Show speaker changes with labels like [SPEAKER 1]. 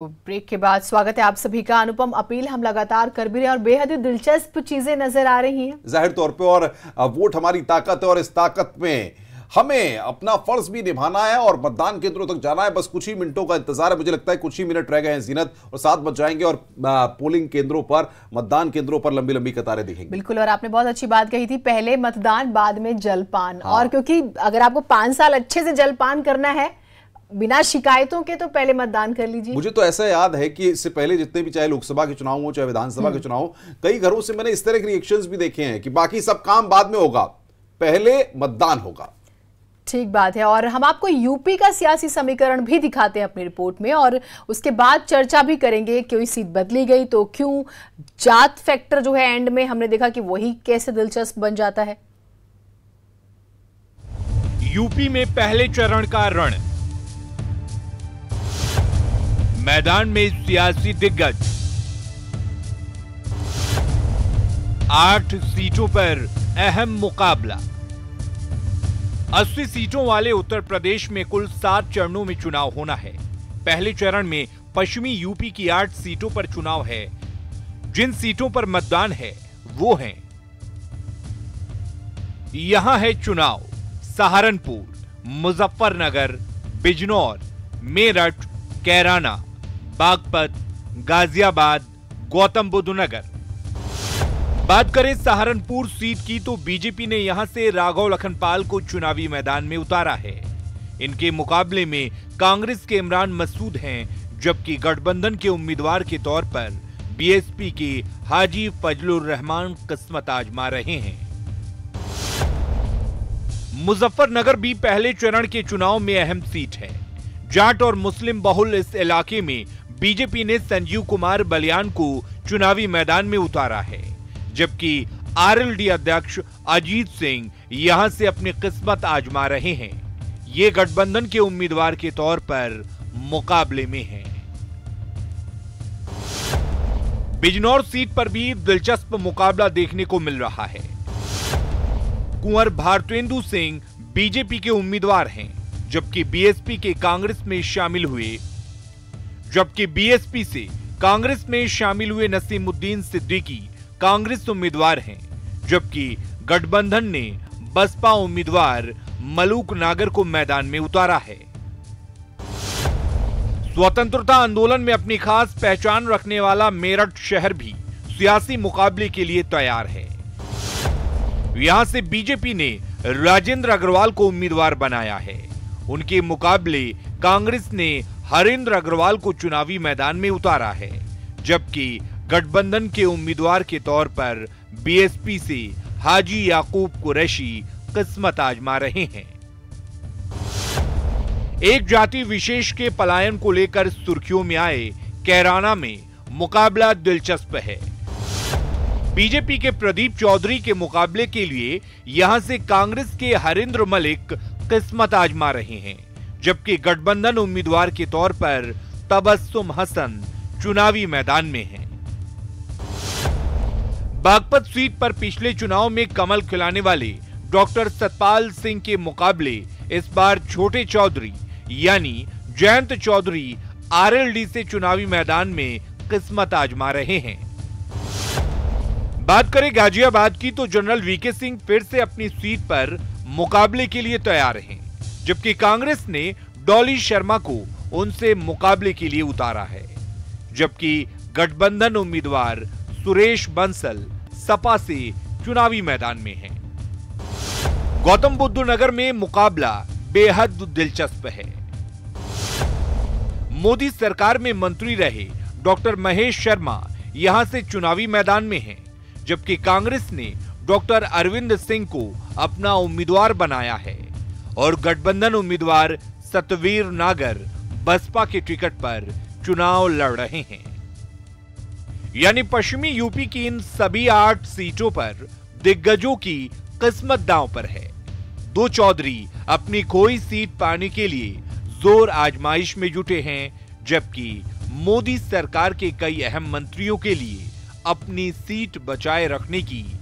[SPEAKER 1] Break के बाद स्वागत है आप सभी का। अनुपम, अपील हम लगातार कर भी रहे हैं और बेहद ही दिलचस्प चीजें नजर आ रही हैं
[SPEAKER 2] जाहिर तौर पे। और वोट हमारी ताकत है और इस ताकत में हमें अपना फर्ज भी निभाना है और मतदान केंद्रों तक जाना है। बस कुछ ही मिनटों का इंतजार है, मुझे लगता है कुछ ही मिनट रह गए हैं जीनत, और 7 बज जाएंगे और पोलिंग केंद्रों पर, मतदान केंद्रों पर लंबी लंबी कतारें दिखेंगी।
[SPEAKER 1] बिल्कुल, और आपने बहुत अच्छी बात कही थी, पहले मतदान बाद में जलपान।
[SPEAKER 2] हाँ।
[SPEAKER 1] और क्योंकि अगर आपको 5 साल अच्छे से जलपान करना है बिना शिकायतों के, तो पहले मतदान कर लीजिए।
[SPEAKER 2] मुझे तो ऐसा याद है कि इससे पहले जितने भी, चाहे लोकसभा के चुनाव हो चाहे विधानसभा के चुनाव, कई घरों से मैंने इस तरह के रिएक्शंस भी देखे हैं कि बाकी सब काम बाद में होगा, पहले मतदान होगा।
[SPEAKER 1] ठीक बात है। और हम आपको यूपी का सियासी समीकरण भी दिखाते हैं अपनी रिपोर्ट में, और उसके बाद चर्चा भी करेंगे। कोई सीट बदली गई तो क्यों, जात फैक्टर जो है एंड में हमने देखा कि वही कैसे दिलचस्प बन जाता है।
[SPEAKER 3] यूपी में पहले चरण का रण, मैदान में सियासी दिग्गज, 8 सीटों पर अहम मुकाबला। 80 सीटों वाले उत्तर प्रदेश में कुल 7 चरणों में चुनाव होना है। पहले चरण में पश्चिमी यूपी की 8 सीटों पर चुनाव है। जिन सीटों पर मतदान है वो हैं, यहां है चुनाव सहारनपुर, मुजफ्फरनगर, बिजनौर, मेरठ, कैराना, बागपत, गाजियाबाद, गौतम बुद्ध नगर। बात करें सहारनपुर सीट की तो बीजेपी ने यहां से राघव लखनपाल को चुनावी मैदान में उतारा है। इनके मुकाबले में कांग्रेस के इमरान मसूद हैं, जबकि गठबंधन के उम्मीदवार के तौर पर बीएसपी के हाजी फजलुर रहमान किस्मत आजमा रहे हैं। मुजफ्फरनगर भी पहले चरण के चुनाव में अहम सीट है। जाट और मुस्लिम बहुल इस इलाके में बीजेपी ने संजीव कुमार बलियान को चुनावी मैदान में उतारा है, जबकि आरएलडी अध्यक्ष अजीत सिंह यहां से अपनी किस्मत आजमा रहे हैं। ये गठबंधन के उम्मीदवार के तौर पर मुकाबले में हैं। बिजनौर सीट पर भी दिलचस्प मुकाबला देखने को मिल रहा है। कुंवर भारतेंदु सिंह बीजेपी के उम्मीदवार हैं, जबकि बीएसपी के कांग्रेस में शामिल हुए नसीमुद्दीन सिद्दीकी कांग्रेस उम्मीदवार हैं, जबकि गठबंधन ने बसपा उम्मीदवार मलूक नागर को मैदान में उतारा है। स्वतंत्रता आंदोलन में अपनी खास पहचान रखने वाला मेरठ शहर भी सियासी मुकाबले के लिए तैयार है। यहां से बीजेपी ने राजेंद्र अग्रवाल को उम्मीदवार बनाया है। उनके मुकाबले कांग्रेस ने हरेंद्र अग्रवाल को चुनावी मैदान में उतारा है, जबकि गठबंधन के उम्मीदवार के तौर पर बीएसपी से हाजी याकूब कुरैशी किस्मत आजमा रहे हैं। एक जाति विशेष के पलायन को लेकर सुर्खियों में आए कैराना में मुकाबला दिलचस्प है। बीजेपी के प्रदीप चौधरी के मुकाबले के लिए यहां से कांग्रेस के हरेंद्र मलिक किस्मत आजमा रहे हैं, जबकि गठबंधन उम्मीदवार के तौर पर तबस्सुम हसन चुनावी मैदान में हैं। बागपत सीट पर पिछले चुनाव में कमल खिलाने वाले डॉक्टर सतपाल सिंह के मुकाबले इस बार छोटे चौधरी यानी जयंत चौधरी आरएलडी से चुनावी मैदान में किस्मत आजमा रहे हैं। बात करें गाजियाबाद की तो जनरल वीके सिंह फिर से अपनी सीट पर मुकाबले के लिए तैयार हैं, जबकि कांग्रेस ने डॉली शर्मा को उनसे मुकाबले के लिए उतारा है, जबकि गठबंधन उम्मीदवार सुरेश बंसल सपा से चुनावी मैदान में हैं। गौतम बुद्ध नगर में मुकाबला बेहद दिलचस्प है। मोदी सरकार में मंत्री रहे डॉक्टर महेश शर्मा यहां से चुनावी मैदान में हैं, जबकि कांग्रेस ने डॉक्टर अरविंद सिंह को अपना उम्मीदवार बनाया है और गठबंधन उम्मीदवार सतवीर नागर बसपा के टिकट पर चुनाव लड़ रहे हैं। यानी पश्चिमी यूपी की इन सभी 8 सीटों पर दिग्गजों की किस्मत दांव पर है। 2 चौधरी अपनी खोई सीट पाने के लिए जोर आजमाइश में जुटे हैं, जबकि मोदी सरकार के कई अहम मंत्रियों के लिए अपनी सीट बचाए रखने की